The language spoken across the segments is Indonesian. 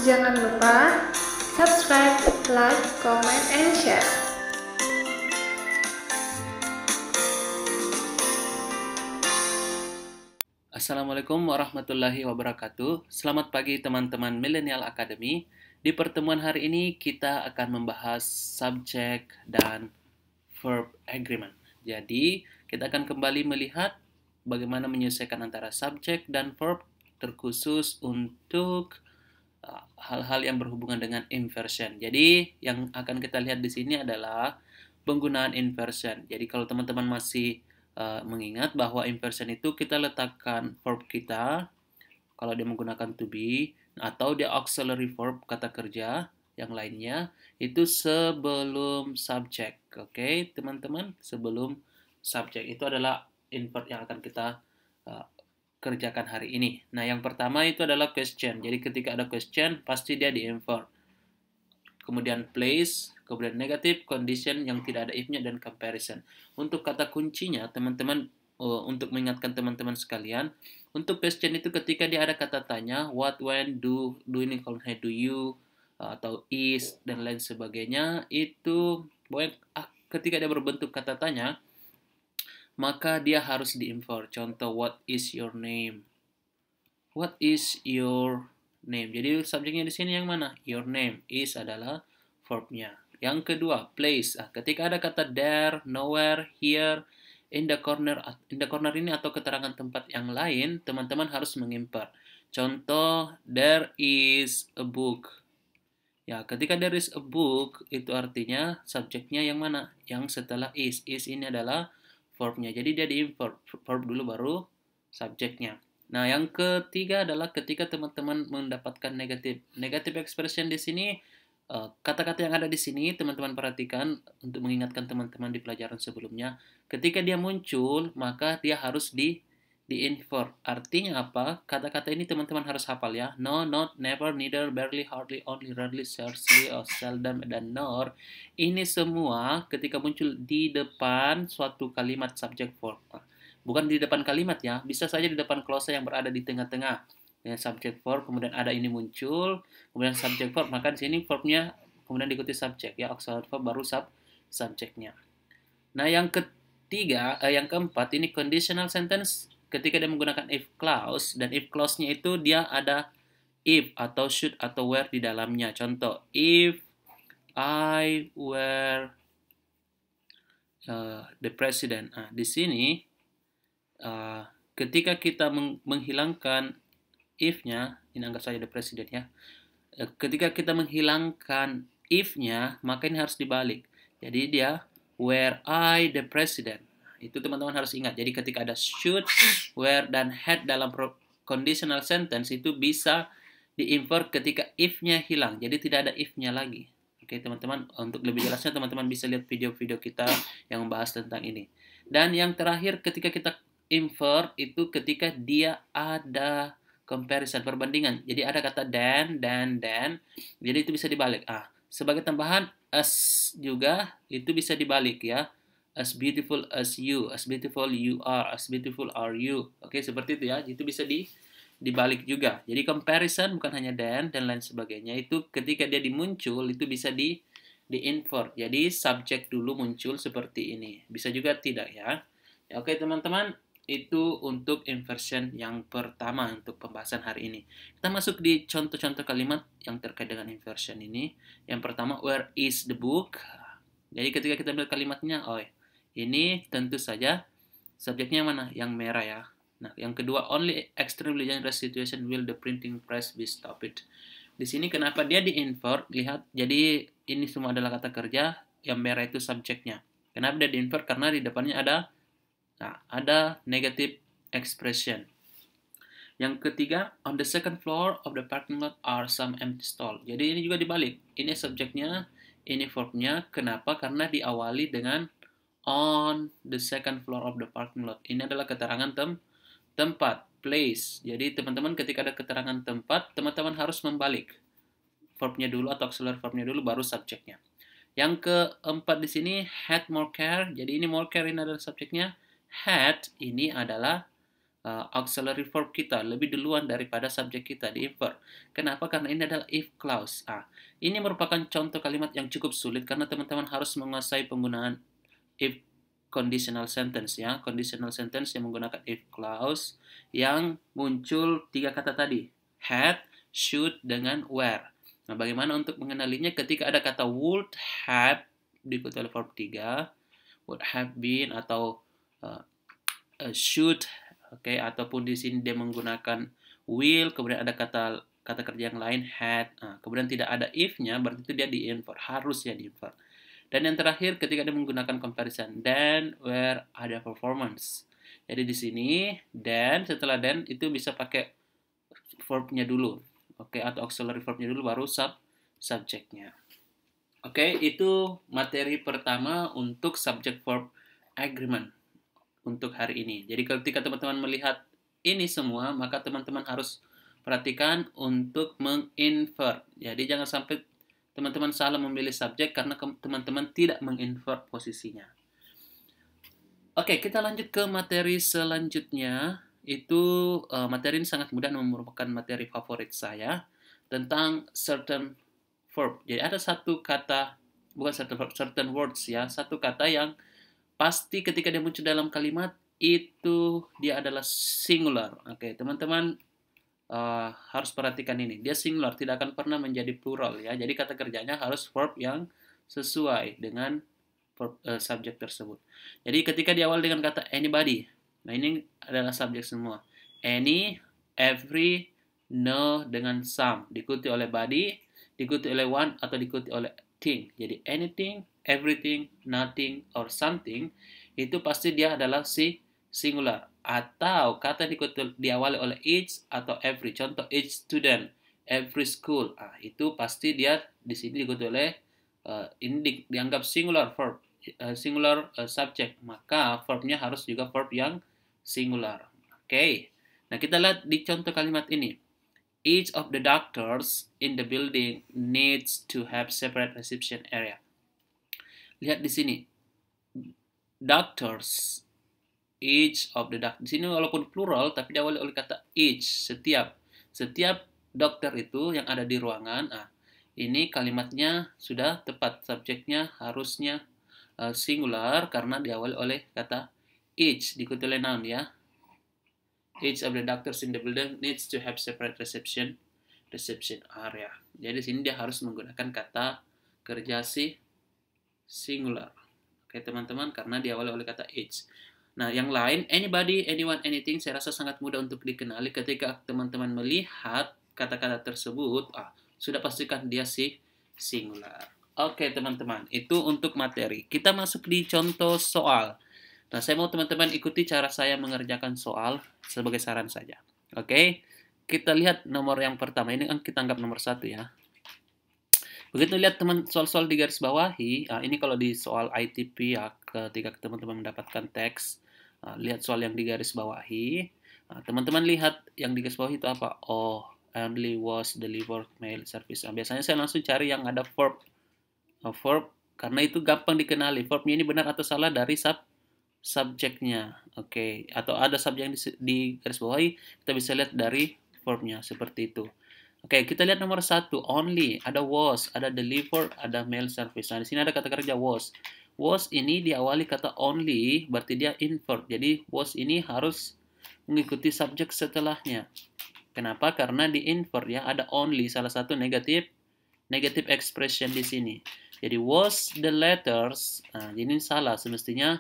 Jangan lupa subscribe, like, comment, and share. Assalamualaikum warahmatullahi wabarakatuh. Selamat pagi teman-teman Millennial Academy. Di pertemuan hari ini kita akan membahas subjek dan verb agreement. Jadi, kita akan kembali melihat bagaimana menyelesaikan antara subjek dan verb terkhusus untuk hal-hal yang berhubungan dengan inversion. Jadi, yang akan kita lihat di sini adalah penggunaan inversion. Jadi, kalau teman-teman masih mengingat bahwa inversion itu kita letakkan verb kita, kalau dia menggunakan to be, atau dia auxiliary verb, kata kerja, yang lainnya, itu sebelum subjek. Oke, teman-teman, sebelum subjek. Itu adalah invert yang akan kita kerjakan hari ini. Nah, yang pertama itu adalah question. Jadi ketika ada question, pasti dia di-invert. Kemudian place, kemudian negative, condition yang tidak ada if-nya, dan comparison. Untuk kata kuncinya, teman-teman, untuk mengingatkan teman-teman sekalian, untuk question itu ketika dia ada kata tanya, what, when, do ini kalau do you, atau is, dan lain sebagainya, itu ketika dia berbentuk kata tanya, maka dia harus di-invert. Contoh, what is your name? What is your name? Jadi subjeknya di sini yang mana? Your name. Is adalah verbnya. Yang kedua, place. Ketika ada kata there, nowhere, here, in the corner ini atau keterangan tempat yang lain, teman-teman harus mengimport. Contoh, there is a book. Ya, ketika there is a book, itu artinya subjeknya yang mana? Yang setelah is. Is ini adalah verbnya. Jadi dia di-import verb dulu baru subjeknya. Nah, yang ketiga adalah ketika teman-teman mendapatkan negative expression di sini, kata-kata yang ada di sini teman-teman perhatikan untuk mengingatkan teman-teman di pelajaran sebelumnya. Ketika dia muncul, maka dia harus di-invert. Artinya apa? Kata-kata ini teman-teman harus hafal ya. No, not, never, neither, barely, hardly, only, rarely, scarcely, or seldom, dan nor. Ini semua ketika muncul di depan suatu kalimat subject verb. Bukan di depan kalimat ya, bisa saja di depan clause yang berada di tengah-tengah. Ya, subject verb, kemudian ada ini muncul, kemudian subject verb, maka di sini verbnya kemudian diikuti subject ya, auxiliary verb baru subjeknya. Nah, yang keempat ini conditional sentence ketika dia menggunakan if clause, dan if clause-nya itu dia ada if atau should atau were di dalamnya. Contoh, if I were the president. Di sini ketika kita menghilangkan if-nya, ini anggap saja the president ya. Ketika kita menghilangkan if-nya, maka ini harus dibalik. Jadi dia were I the president. Itu teman-teman harus ingat. Jadi ketika ada should, were, dan had dalam conditional sentence itu bisa di-invert ketika if-nya hilang. Jadi tidak ada if-nya lagi. Oke teman-teman, untuk lebih jelasnya teman-teman bisa lihat video-video kita yang membahas tentang ini. Dan yang terakhir ketika kita invert itu ketika dia ada comparison, perbandingan. Jadi ada kata then. Jadi itu bisa dibalik. Sebagai tambahan, as juga itu bisa dibalik ya. As beautiful as you are, as beautiful are you. Oke, seperti itu ya. Itu bisa dibalik juga. Jadi comparison bukan hanya then dan lain sebagainya. Itu ketika dia dimuncul itu bisa di-invert. Jadi subjek dulu muncul seperti ini. Bisa juga tidak ya. Oke teman-teman, itu untuk inversion yang pertama untuk pembahasan hari ini. Kita masuk di contoh-contoh kalimat yang terkait dengan inversion ini. Yang pertama, where is the book? Jadi ketika kita melihat kalimatnya, ini tentu saja subjeknya mana? Yang merah ya. Nah, yang kedua, only extremely dangerous situation will the printing press be stopped. Di sini kenapa dia di-invert? Lihat, jadi ini semua adalah kata kerja, yang merah itu subjeknya. Kenapa dia di-invert? Karena di depannya ada negative expression. Yang ketiga, on the second floor of the parking lot are some empty stall. Jadi ini juga dibalik. Ini subjeknya, ini verbnya. Kenapa? Karena diawali dengan on the second floor of the parking lot. Ini adalah keterangan tempat, place. Jadi teman-teman ketika ada keterangan tempat, teman-teman harus membalik verbnya dulu atau auxiliary verbnya dulu baru subjeknya. Yang keempat di sini had more care. Jadi ini more care ini adalah subjeknya. Had ini adalah auxiliary verb kita lebih duluan daripada subjek kita di invert. Kenapa? Karena ini adalah if clause. Ini merupakan contoh kalimat yang cukup sulit karena teman-teman harus menguasai penggunaan if conditional sentence ya. Conditional sentence yang menggunakan if clause yang muncul 3 kata tadi. Had, should, dengan were. Nah, bagaimana untuk mengenalinya? Ketika ada kata would have diikuti oleh verb 3, would have been atau should, oke, ataupun di sini dia menggunakan will, kemudian ada kata kerja yang lain had, kemudian tidak ada if-nya, berarti itu dia di-invert, harus ya di-invert. Dan yang terakhir ketika dia menggunakan comparison, then, where, ada performance. Jadi di sini then, setelah then itu bisa pakai verb-nya dulu, oke, atau auxiliary verb-nya dulu baru subject-nya. Oke, itu materi pertama untuk subject verb agreement untuk hari ini. Jadi ketika teman-teman melihat ini semua, maka teman-teman harus perhatikan untuk menginvert. Jadi jangan sampai teman-teman salah memilih subjek karena teman-teman tidak menginvert posisinya. Oke, kita lanjut ke materi selanjutnya. Itu materi ini sangat mudah dan merupakan materi favorit saya tentang certain verb. Jadi ada satu kata, bukan certain verb, certain words ya, satu kata yang pasti ketika dia muncul dalam kalimat itu dia adalah singular. Oke, teman-teman harus perhatikan ini. Dia singular, tidak akan pernah menjadi plural ya. Jadi kata kerjanya harus verb yang sesuai dengan verb, subjek tersebut. Jadi ketika diawali dengan kata anybody, nah ini adalah subjek semua. Any, every, no dengan some, diikuti oleh body, diikuti oleh one atau diikuti oleh thing. Jadi anything, everything, nothing, or something itu pasti dia adalah singular. Atau kata diawali oleh each atau every. Contoh each student, every school. Itu pasti dia di sini diikuti oleh ini dianggap singular verb, singular subject. Maka verbnya harus juga verb yang singular. Oke. Nah, kita lihat di contoh kalimat ini. Each of the doctors in the building needs to have separate reception area. Lihat di sini. Doctors, each of the doctors. Di sini walaupun plural tapi diawali oleh kata each, setiap dokter itu yang ada di ruangan. Ini kalimatnya sudah tepat, subjeknya harusnya singular karena diawali oleh kata each, diikuti oleh noun ya. Each of the doctors in the building needs to have separate reception area. Jadi sini dia harus menggunakan kata kerja singular. Oke teman-teman, karena diawali oleh kata each. Nah, yang lain, anybody, anyone, anything, saya rasa sangat mudah untuk dikenali ketika teman-teman melihat kata-kata tersebut. Sudah pastikan dia singular. Oke teman-teman, itu untuk materi. Kita masuk di contoh soal. Nah, saya mau teman-teman ikuti cara saya mengerjakan soal sebagai saran saja. Oke, kita lihat nomor yang pertama. Ini kan kita anggap nomor 1 ya. Begitu lihat teman soal-soal di garis bawahi, ini kalau di soal ITP ya, ketika teman-teman mendapatkan teks, lihat soal yang di garis bawahi. Teman-teman lihat yang di garis bawahi itu apa? Oh, only was delivered mail service. Biasanya saya langsung cari yang ada verb, karena itu gampang dikenali. Verbnya ini benar atau salah dari subjeknya. Oke, atau ada subjek yang di garis bawahi, kita bisa lihat dari verbnya seperti itu. Oke, kita lihat nomor 1, only, ada was, ada deliver, ada mail service. Nah, di sini ada kata kerja was. Was ini diawali kata only, berarti dia invert. Jadi was ini harus mengikuti subjek setelahnya. Kenapa? Karena di invert ya, ada only, salah satu negative expression di sini. Jadi was the letters, ini salah, semestinya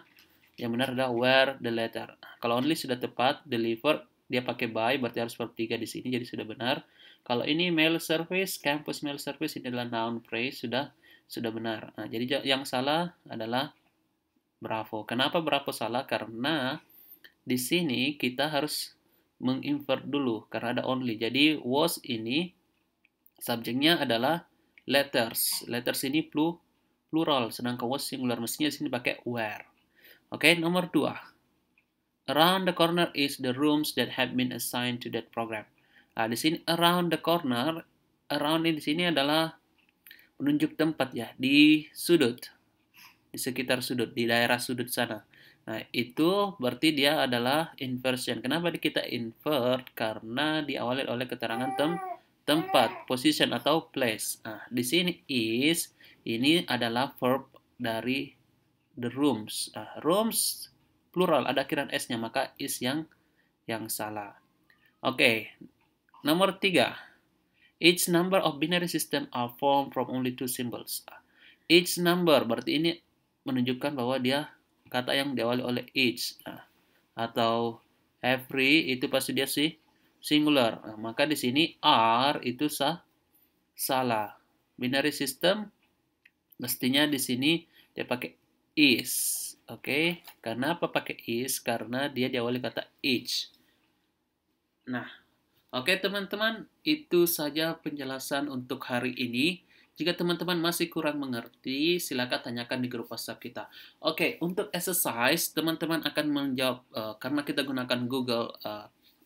yang benar adalah were the letter. Kalau only sudah tepat, deliver dia pakai by, berarti harus verb 3 di sini, jadi sudah benar. Kalau ini mail service, campus mail service, ini adalah noun phrase, sudah benar. Nah, jadi yang salah adalah bravo. Kenapa bravo salah? Karena di sini kita harus menginvert dulu karena ada only. Jadi was ini subjeknya adalah letters. Letters ini plural, sedangkan was singular, mestinya di sini pakai were. Oke, nomor 2. Around the corner is the rooms that have been assigned to that program. Nah, di sini around the corner, around ini di sini adalah menunjuk tempat ya, di sudut, di sekitar sudut, di daerah sudut sana. Nah, itu berarti dia adalah inversion. Kenapa kita invert? Karena diawali oleh keterangan tempat, position atau place. Nah, di sini is ini adalah verb dari the rooms. Nah, rooms plural ada akhiran s-nya, maka is yang salah. Oke, nomor 3. Each number of binary system are formed from only two symbols. Each number berarti ini menunjukkan bahwa dia kata yang diawali oleh each. Atau every itu pasti dia singular. Nah, maka di sini are itu salah. Binary system mestinya di sini dia pakai is. Oke, karena apa pakai is? Karena dia diawali kata each. Nah, oke teman-teman, itu saja penjelasan untuk hari ini. Jika teman-teman masih kurang mengerti, silakan tanyakan di grup WhatsApp kita. Oke, untuk exercise, teman-teman akan menjawab, karena kita gunakan Google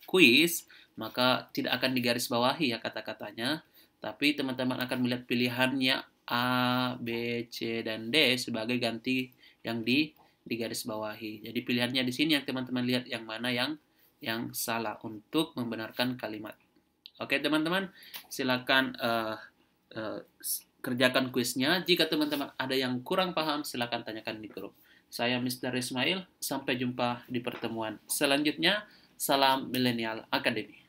Quiz, maka tidak akan digarisbawahi ya kata-katanya, tapi teman-teman akan melihat pilihannya A, B, C, dan D sebagai ganti yang digarisbawahi. Jadi pilihannya di sini yang teman-teman lihat yang mana yang salah untuk membenarkan kalimat. Oke teman-teman, silakan kerjakan kuisnya. Jika teman-teman ada yang kurang paham, silakan tanyakan di grup. Saya Mr. Ismail, sampai jumpa di pertemuan selanjutnya. Salam Millennial Academy.